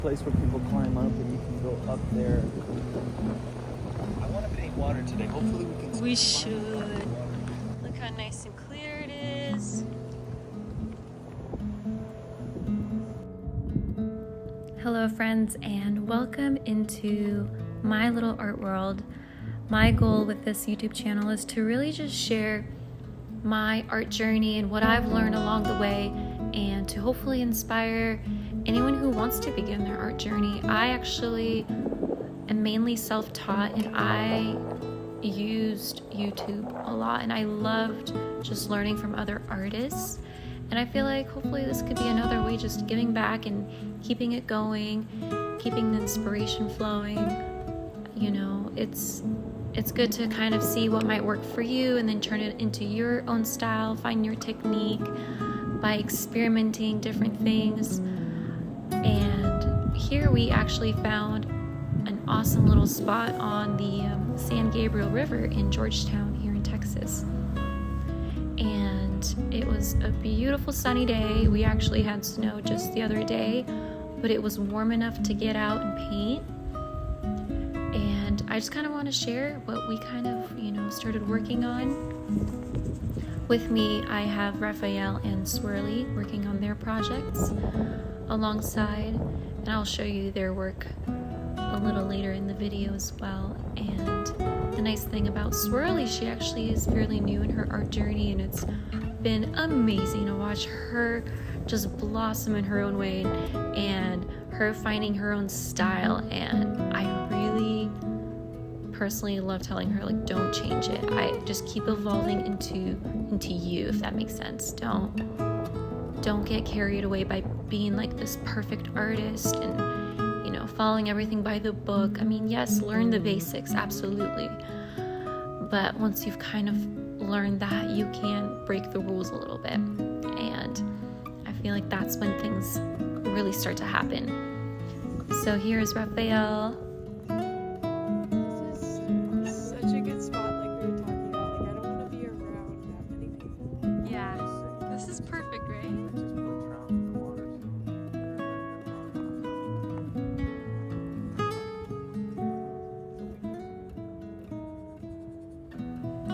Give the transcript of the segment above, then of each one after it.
Place where people climb up and you can go up there. I want to paint water today. Hopefully we can. We should. Look how nice and clear it is. Hello friends, and welcome into my little art world. My goal with this YouTube channel is to really just share my art journey and what I've learned along the way, and to hopefully inspire anyone who wants to begin their art journey. I actually am mainly self-taught, and I used YouTube a lot, and I loved just learning from other artists. And I feel like hopefully this could be another way, just giving back and keeping it going, keeping the inspiration flowing. You know, it's good to kind of see what might work for you and then turn it into your own style, find your technique by experimenting different things. And here we actually found an awesome little spot on the San Gabriel River in Georgetown here in Texas. And it was a beautiful sunny day. We actually had snow just the other day, but it was warm enough to get out and paint. And I just kind of want to share what we kind of, started working on. With me, I have Rafael and Swirly working on their projects alongside, and I'll show you their work a little later in the video as well. And the nice thing about Swirly, she actually is fairly new in her art journey, and it's been amazing to watch her just blossom in her own way and her finding her own style. And I really personally love telling her, like, don't change it. I just keep evolving into you, if that makes sense. Don't get carried away by being like this perfect artist and following everything by the book. I mean, yes, learn the basics, absolutely, but once you've kind of learned that, you can break the rules a little bit, and I feel like that's when things really start to happen. So here is Rafael. This is such a good spot, like we were talking about. Like, I don't want to be around that many people. Yeah, this is perfect, right?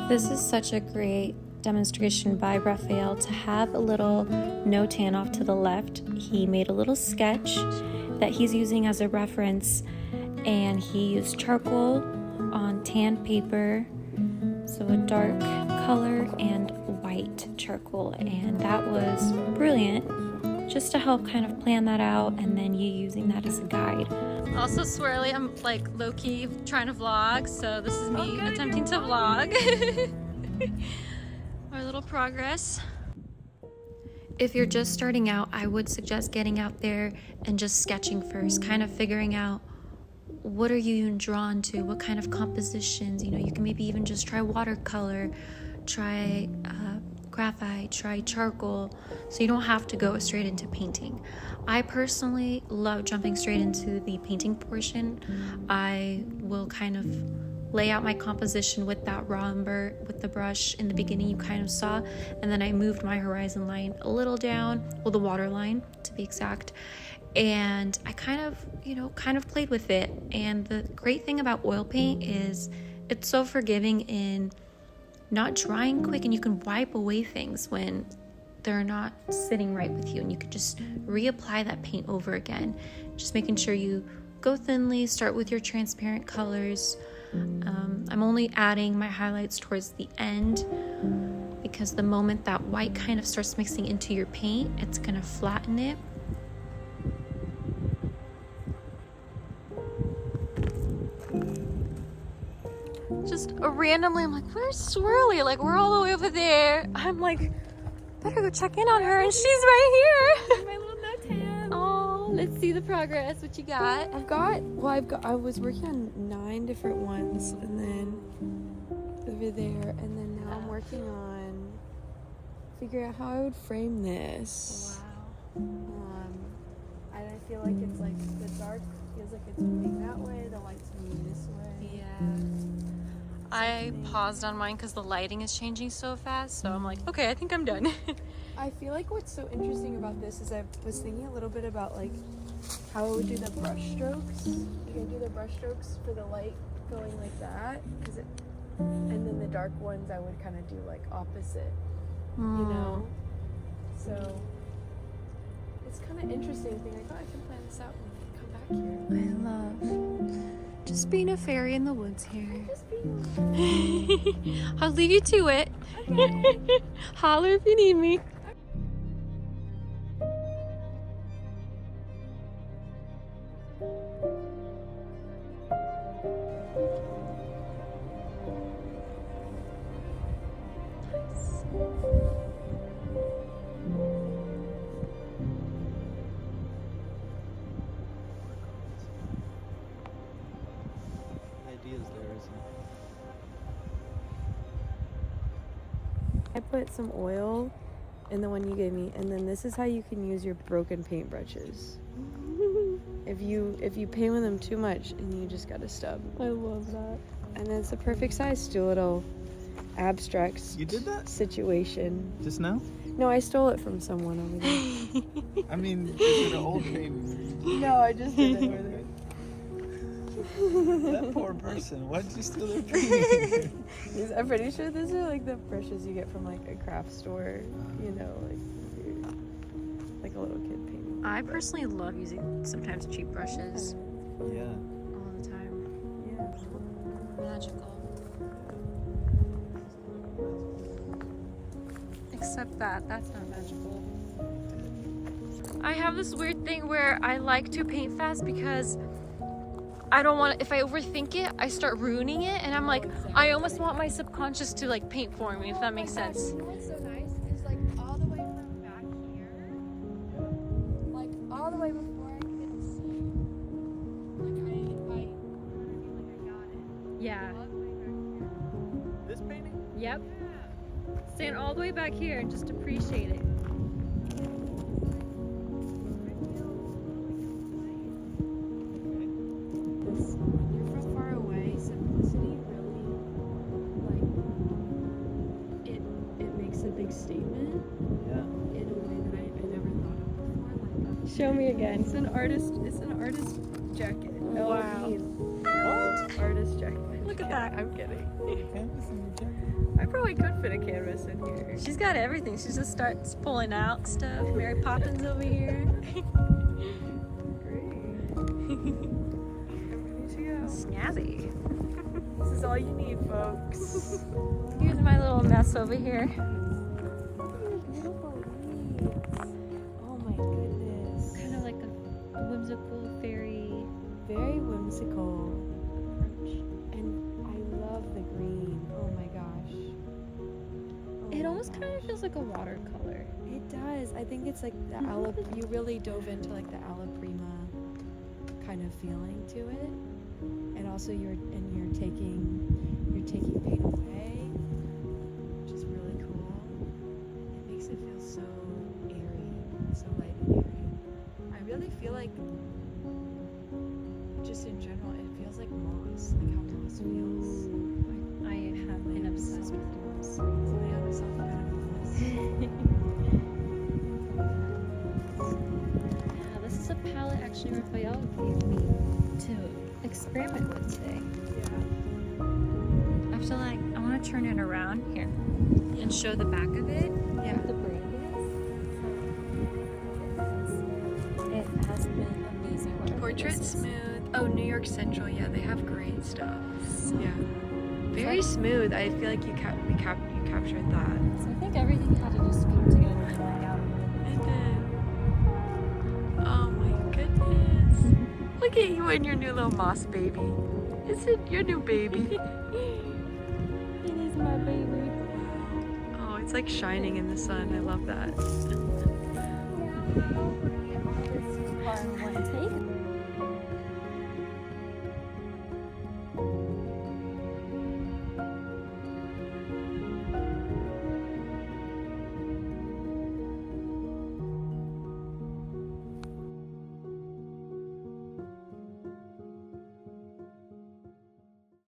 This is such a great demonstration by Rafael to have a little no tan off to the left. He made a little sketch that he's using as a reference, and he used charcoal on tan paper, so a dark color and white charcoal, and that was brilliant, just to help kind of plan that out, and then you using that as a guide. Also Swirly, I'm like low-key trying to vlog, so this is me attempting to vlog our little progress. If you're just starting out, I would suggest getting out there and just sketching first, kind of figuring out what are you drawn to, what kind of compositions. You can maybe even just try watercolor, try graphite, try charcoal, so you don't have to go straight into painting. I personally love jumping straight into the painting portion. I will kind of lay out my composition with that raw umber with the brush in the beginning you kind of saw, and then I moved my horizon line a little down, well, the water line to be exact, and I kind of played with it. And the great thing about oil paint is it's so forgiving in not drying quick, and you can wipe away things when they're not sitting right with you, and you could just reapply that paint over again, just making sure you go thinly, start with your transparent colors. I'm only adding my highlights towards the end, because the moment that white kind of starts mixing into your paint, it's gonna flatten it. Just randomly, I'm like, where's Swirly? Like, we're all the way over there. I'm like, better go check in on her, and she's right here. My little no tan. Oh, let's see the progress. What you got? I was working on 9 different ones, and then over there, and then now I'm working on figuring out how I would frame this. Wow. And I feel like it's like the dark feels like it's moving that way, the light's moving this way. Yeah. I paused on mine because the lighting is changing so fast, so I'm like, okay, I think I'm done. I feel like what's so interesting about this is I was thinking a little bit about like how it would do the brush strokes. Like I do the brush strokes for the light going like that, and then the dark ones I would kind of do like opposite, you know. So it's kind of interesting. Being like, oh, I can plan this out when we come back here. I love just being a fairy in the woods here. Just being. I'll leave you to it. Okay. Holler if you need me. I put some oil in the one you gave me, and then this is how you can use your broken paintbrushes. If you paint with them too much, and you just got a stub. I love that. And then it's the perfect size to do a little abstract You did that? situation. Just now? No, I stole it from someone over there. I mean, is it an old painting? No, I just did it over there. That poor person. Why did you steal their painting? I'm pretty sure these are like the brushes you get from like a craft store, you know, like a little kid painting. I personally love using sometimes cheap brushes Yeah. all the time. Yeah. Magical. Except that's not magical. I have this weird thing where I like to paint fast because I don't want to, if I overthink it, I start ruining it, and I'm like, I almost want my subconscious to like paint for me, if that makes sense. You know what's so nice is like all the way from back here, like all the way before I couldn't see, like I got it. Yeah. All the way back here. This painting? Yep. Stand all the way back here and just appreciate it. When you're from far away, simplicity really, like, it makes a big statement Yeah. in a way that I never thought of before. Show me again. It's an artist jacket. Wow. What? Artist jacket. Look at that. I'm kidding. Canvas in your jacket? I probably could fit a canvas in here. She's got everything. She just starts pulling out stuff. Mary Poppins over here. Great. I'm ready to go. Snazzy. This is all you need, folks. Here's my little mess over here. Beautiful leaves. Oh my goodness. Kind of like a whimsical fairy Very whimsical. approach. And I love the green. Oh my gosh. Oh It my almost kind of gosh. feels like a watercolor. It does. I think it's like the you really dove into like the alla prima kind of feeling to it. And also you're taking paint away, which is really cool. It makes it feel so airy, so light and airy. I really feel like just in general it feels like moss, like how moss feels. I have been obsessed with moss. So they have a soft kind of moss. Yeah, this is a palette actually Rafael gave me to experiment with today. Yeah. I feel like I want to turn it around here and show the back of it. Yeah. What the brand is. It has been amazing. What are Portrait this? Smooth. Oh, New York Central. Yeah, they have great stuff. So, Yeah. Very smooth. I feel like you captured that. so I think everything had to just come together and work out. It did. Oh my goodness. Look at you and your new little moss baby. Is it your new baby? It is my baby. Oh, it's like shining in the sun. I love that. This part I want to take.